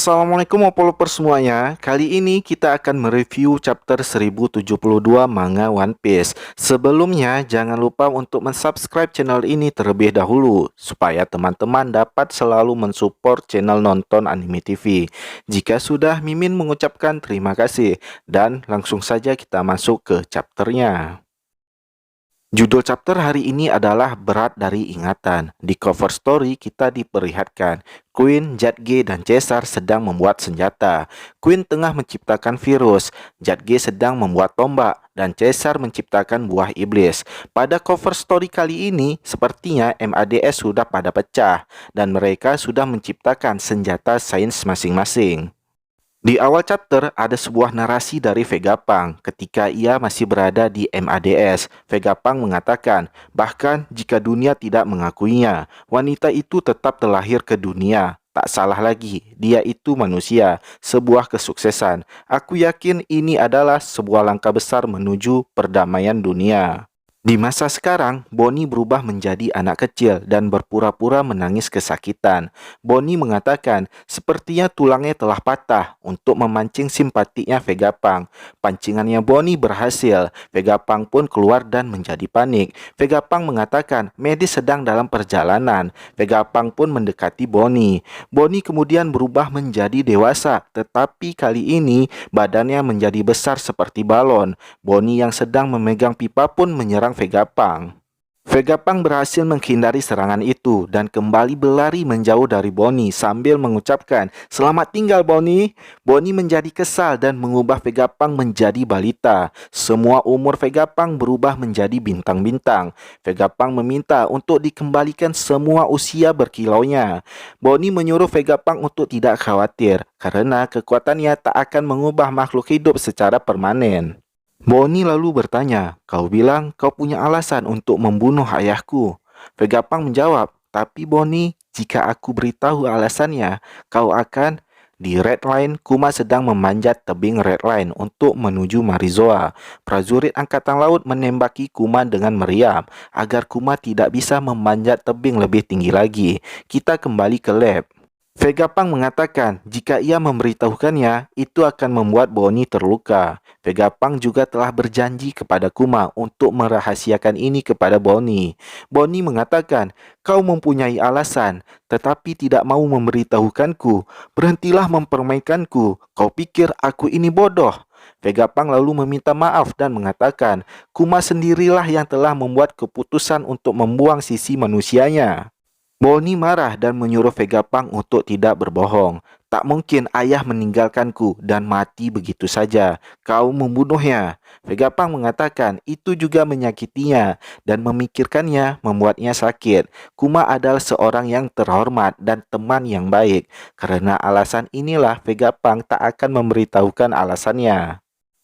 Assalamualaikum warahmatullahi semuanya. Kali ini kita akan mereview chapter 1072 manga One Piece. Sebelumnya, jangan lupa untuk mensubscribe channel ini terlebih dahulu supaya teman-teman dapat selalu mensupport channel nonton anime TV. Jika sudah, Mimin mengucapkan terima kasih dan langsung saja kita masuk ke chapternya. Judul chapter hari ini adalah Berat dari Ingatan. Di cover story kita diperlihatkan Queen, Jadge, dan Caesar sedang membuat senjata. Queen tengah menciptakan virus, Jadge sedang membuat tombak, dan Caesar menciptakan buah iblis. Pada cover story kali ini, sepertinya MADS sudah pada pecah, dan mereka sudah menciptakan senjata sains masing-masing. Di awal chapter ada sebuah narasi dari Vegapunk ketika ia masih berada di MADS. Vegapunk mengatakan, bahkan jika dunia tidak mengakuinya, wanita itu tetap terlahir ke dunia. Tak salah lagi, dia itu manusia, sebuah kesuksesan. Aku yakin ini adalah sebuah langkah besar menuju perdamaian dunia. Di masa sekarang, Bonnie berubah menjadi anak kecil dan berpura-pura menangis kesakitan. Bonnie mengatakan, sepertinya tulangnya telah patah untuk memancing simpatinya Vegapunk. Pancingannya Bonnie berhasil. Vegapunk pun keluar dan menjadi panik. Vegapunk mengatakan, medis sedang dalam perjalanan. Vegapunk pun mendekati Bonnie. Bonnie kemudian berubah menjadi dewasa, tetapi kali ini badannya menjadi besar seperti balon. Bonnie yang sedang memegang pipa pun menyerang Vegapunk. Vegapunk berhasil menghindari serangan itu dan kembali berlari menjauh dari Bonnie sambil mengucapkan, "Selamat tinggal, Bonnie." Bonnie menjadi kesal dan mengubah Vegapunk menjadi balita. Semua umur Vegapunk berubah menjadi bintang-bintang. Vegapunk meminta untuk dikembalikan semua usia berkilaunya. Bonnie menyuruh Vegapunk untuk tidak khawatir karena kekuatannya tak akan mengubah makhluk hidup secara permanen. Bonnie lalu bertanya, "Kau bilang kau punya alasan untuk membunuh ayahku." Vegapunk menjawab, "Tapi Bonnie, jika aku beritahu alasannya, kau akan..." Di Red Line, Kuma sedang memanjat tebing Red Line untuk menuju Marizoa. Prajurit Angkatan Laut menembaki Kuma dengan meriam agar Kuma tidak bisa memanjat tebing lebih tinggi lagi. Kita kembali ke lab. Vegapunk mengatakan jika ia memberitahukannya, itu akan membuat Bonnie terluka. Vegapunk juga telah berjanji kepada Kuma untuk merahasiakan ini kepada Bonnie. Bonnie mengatakan, "Kau mempunyai alasan, tetapi tidak mau memberitahukanku. Berhentilah mempermainkanku. Kau pikir aku ini bodoh?" Vegapunk lalu meminta maaf dan mengatakan, Kuma sendirilah yang telah membuat keputusan untuk membuang sisi manusianya. Bonnie marah dan menyuruh Vegapunk untuk tidak berbohong. "Tak mungkin ayah meninggalkanku dan mati begitu saja. Kau membunuhnya." Vegapunk mengatakan itu juga menyakitinya dan memikirkannya membuatnya sakit. Kuma adalah seorang yang terhormat dan teman yang baik. Karena alasan inilah Vegapunk tak akan memberitahukan alasannya.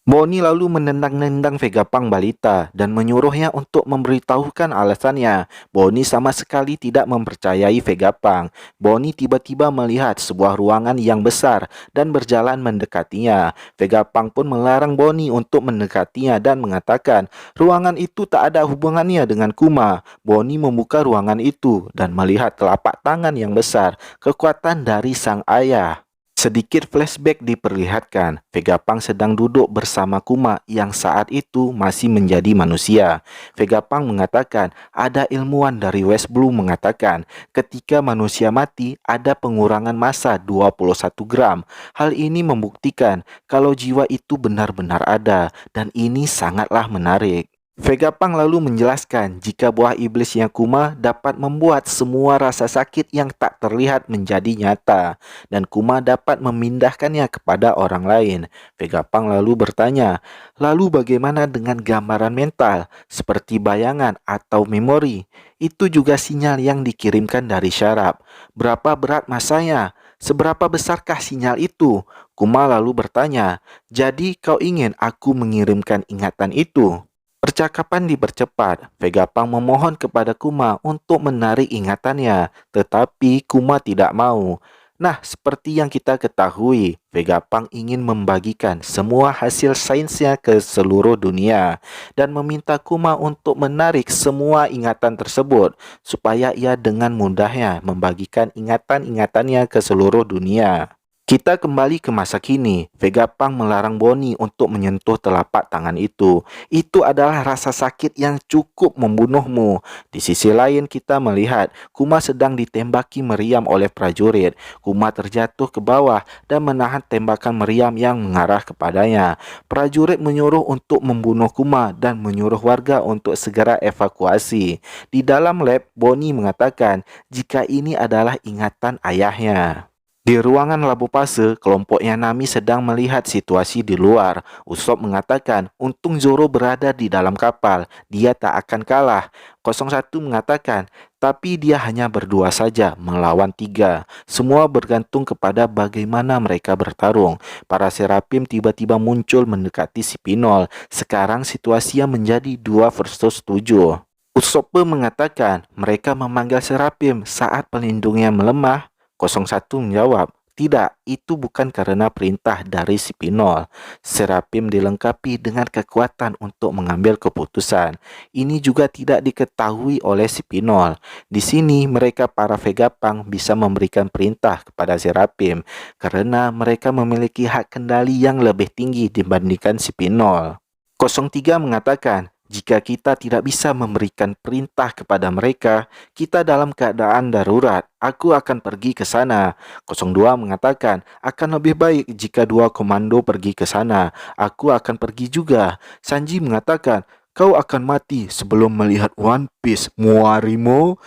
Bonnie lalu menendang-nendang Vegapunk balita dan menyuruhnya untuk memberitahukan alasannya. Bonnie sama sekali tidak mempercayai Vegapunk. Bonnie tiba-tiba melihat sebuah ruangan yang besar dan berjalan mendekatinya. Vegapunk pun melarang Bonnie untuk mendekatinya dan mengatakan, ruangan itu tak ada hubungannya dengan Kuma. Bonnie membuka ruangan itu dan melihat telapak tangan yang besar, kekuatan dari sang ayah. Sedikit flashback diperlihatkan, Vegapunk sedang duduk bersama Kuma yang saat itu masih menjadi manusia. Vegapunk mengatakan, ada ilmuwan dari West Blue mengatakan, ketika manusia mati ada pengurangan massa 21 gram. Hal ini membuktikan kalau jiwa itu benar-benar ada, dan ini sangatlah menarik. Vegapunk lalu menjelaskan jika buah iblis yang Kuma dapat membuat semua rasa sakit yang tak terlihat menjadi nyata, dan Kuma dapat memindahkannya kepada orang lain. Vegapunk lalu bertanya, lalu bagaimana dengan gambaran mental, seperti bayangan atau memori? Itu juga sinyal yang dikirimkan dari syaraf. Berapa berat masanya? Seberapa besarkah sinyal itu? Kuma lalu bertanya, jadi kau ingin aku mengirimkan ingatan itu? Percakapan dipercepat. Vegapunk memohon kepada Kuma untuk menarik ingatannya, tetapi Kuma tidak mau. Nah, seperti yang kita ketahui, Vegapunk ingin membagikan semua hasil sainsnya ke seluruh dunia dan meminta Kuma untuk menarik semua ingatan tersebut supaya ia dengan mudahnya membagikan ingatan-ingatannya ke seluruh dunia. Kita kembali ke masa kini. Vegapunk melarang Bonnie untuk menyentuh telapak tangan itu. Itu adalah rasa sakit yang cukup membunuhmu. Di sisi lain, kita melihat Kuma sedang ditembaki meriam oleh prajurit. Kuma terjatuh ke bawah dan menahan tembakan meriam yang mengarah kepadanya. Prajurit menyuruh untuk membunuh Kuma dan menyuruh warga untuk segera evakuasi. Di dalam lab, Bonnie mengatakan jika ini adalah ingatan ayahnya. Di ruangan labopase, kelompoknya Nami sedang melihat situasi di luar. Usopp mengatakan, untung Zoro berada di dalam kapal. Dia tak akan kalah. 01 mengatakan, tapi dia hanya berdua saja melawan 3. Semua bergantung kepada bagaimana mereka bertarung. Para Serapim tiba-tiba muncul mendekati si Pinol. Sekarang situasinya menjadi 2 versus 7. Usopp mengatakan mereka memanggil Serapim saat pelindungnya melemah. 01 menjawab, tidak, itu bukan karena perintah dari si Pinol. Serapim dilengkapi dengan kekuatan untuk mengambil keputusan. Ini juga tidak diketahui oleh si Pinol. Di sini mereka para Vegapunk bisa memberikan perintah kepada Serapim karena mereka memiliki hak kendali yang lebih tinggi dibandingkan si Pinol. 03 mengatakan, jika kita tidak bisa memberikan perintah kepada mereka, kita dalam keadaan darurat. Aku akan pergi ke sana. 02 mengatakan, akan lebih baik jika 2 komando pergi ke sana. Aku akan pergi juga. Sanji mengatakan, kau akan mati sebelum melihat One Piece, Muarimo.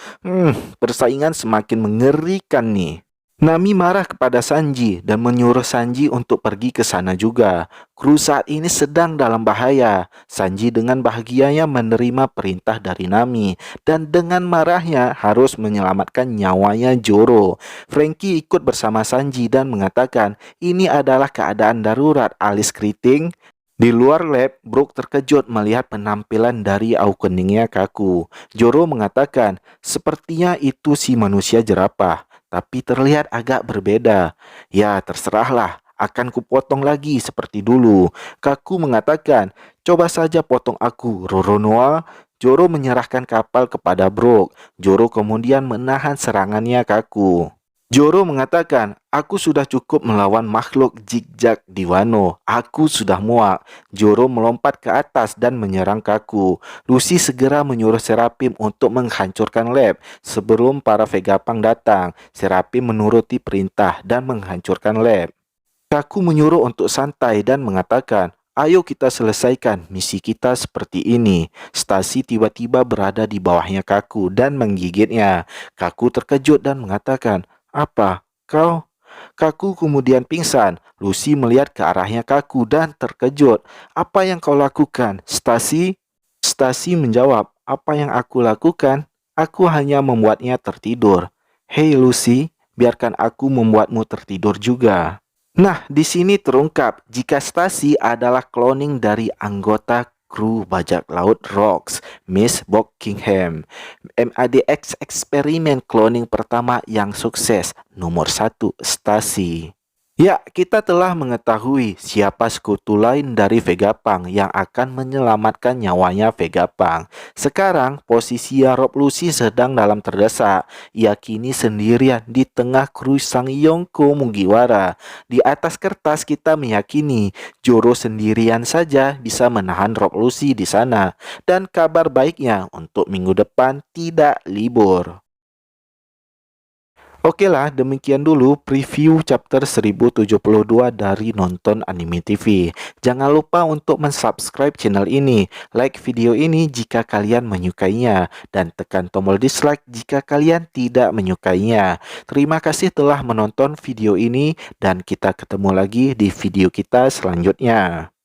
Persaingan semakin mengerikan nih. Nami marah kepada Sanji dan menyuruh Sanji untuk pergi ke sana juga. Kru saat ini sedang dalam bahaya. Sanji dengan bahagianya menerima perintah dari Nami dan dengan marahnya harus menyelamatkan nyawanya Zoro. Franky ikut bersama Sanji dan mengatakan ini adalah keadaan darurat, alis keriting. Di luar lab, Brook terkejut melihat penampilan dari awakeningnya Kaku. Zoro mengatakan, sepertinya itu si manusia jerapah, tapi terlihat agak berbeda. Ya, terserahlah, akan kupotong lagi seperti dulu. Kaku mengatakan, coba saja potong aku, Roronoa. Zoro menyerahkan kapal kepada Brook. Zoro kemudian menahan serangannya Kaku. Zoro mengatakan, aku sudah cukup melawan makhluk zigzag di Wano. Aku sudah muak. Zoro melompat ke atas dan menyerang Kaku. Lucy segera menyuruh Serapim untuk menghancurkan lab. Sebelum para Vegapunk datang, Serapim menuruti perintah dan menghancurkan lab. Kaku menyuruh untuk santai dan mengatakan, ayo kita selesaikan misi kita seperti ini. Stasi tiba-tiba berada di bawahnya Kaku dan menggigitnya. Kaku terkejut dan mengatakan, apa? Kau? Kaku kemudian pingsan. Lucy melihat ke arahnya Kaku dan terkejut. Apa yang kau lakukan, Stasi? Stasi menjawab, apa yang aku lakukan? Aku hanya membuatnya tertidur. Hei Lucy, biarkan aku membuatmu tertidur juga. Nah, di sini terungkap jika Stasi adalah cloning dari anggota kru bajak laut Rocks, Miss Buckingham. MADX eksperimen cloning pertama yang sukses. Nomor 1, Stasi. Ya, kita telah mengetahui siapa sekutu lain dari Vegapunk yang akan menyelamatkan nyawanya Vegapunk. Sekarang, posisi Rob Lucy sedang dalam terdesak. Ia kini sendirian di tengah kru Sang Yonko Mugiwara. Di atas kertas kita meyakini Zoro sendirian saja bisa menahan Rob Lucy di sana. Dan kabar baiknya untuk minggu depan tidak libur. Oke lah, demikian dulu preview chapter 1072 dari Nonton Anime TV. Jangan lupa untuk mensubscribe channel ini, like video ini jika kalian menyukainya, dan tekan tombol dislike jika kalian tidak menyukainya. Terima kasih telah menonton video ini, dan kita ketemu lagi di video kita selanjutnya.